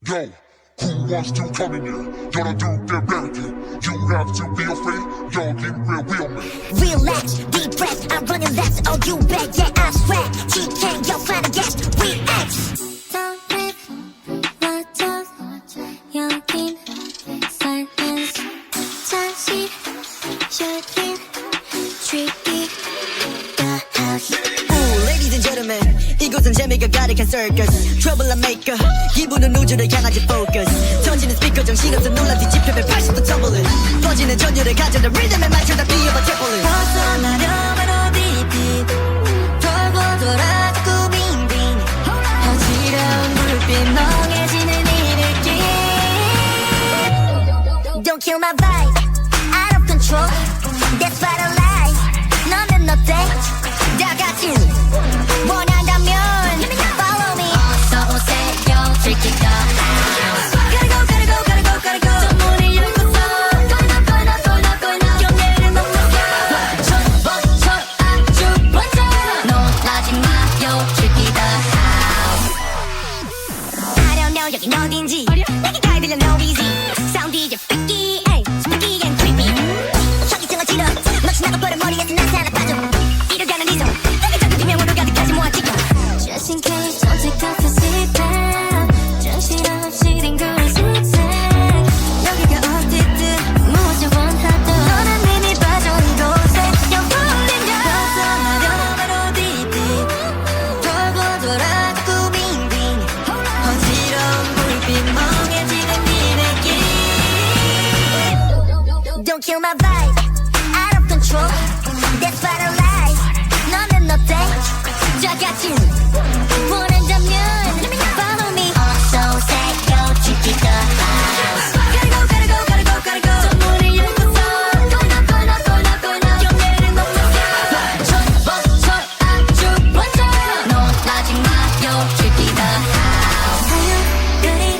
Yo, who wants to come in here? Y'all do their barricade. You have to be afraid. Y'all get real man. Relax, deep breath, I'm running laps. Oh, you bet, yeah, I swear. GK, yo, find a guest, react. Don't breathe, 맞춰 여긴 silence 잠시 shooting tricky the house. Ooh, ladies and gentlemen, 이곳은 재미가 가득한 circus. Trouble I maker, 기분은 우주를 향하지 focus. 터지는 스피커 정신없어 놀라 뒤집혀 180도 터블을 퍼지는 전율을 가져다 리듬에 맞춰다 뛰어봐 태블을 벗어나려면 어디 돌고 돌아 자꾸 빙빙 어지러운 불빛 멍해지는 이 느낌. Don't kill my vibe, out of control. That's what I like. 너는 어때? 다 같이 원한다면 follow me. 어서 오세요 tricky the house. Gotta go, gotta go, gotta go, gotta go. 저 문을 열고서 going up 경계를 넘어서 멈춰 아주 먼저 놀라지 마요 tricky the house. I don't know 여긴 어딘지 내게 잘 들려 no easy. Sound 이제 freaky, ay, spooky and creepy. 저기서 어지러 넋이 나가버린 머리에서 나타나 빠져 이러가는 이성 내게 자꾸 비명으로 가득하지 뭐한 지겨. Just in case don't take off your seatbelt 정신없이 뒹굴 zigzag 여기가 어디든 무엇을 원하든 너는 이미 빠져 이곳에 You're falling down 벗어나려면 어디든 돌고 돌아 자꾸 빙빙 어지러운 불빛 멍해지는 이 느낌. Don't kill my vibe, out of control. That's what I like. 너는 어때? 다 같이 원한다면 follow me. 어서 오세요 tricky the house. Gotta go, gotta go, gotta go, gotta go. 저 문을 열고서 going up 경계를 넘어서 멈춰 아주 먼저 놀라지 마요 tricky the house. 그리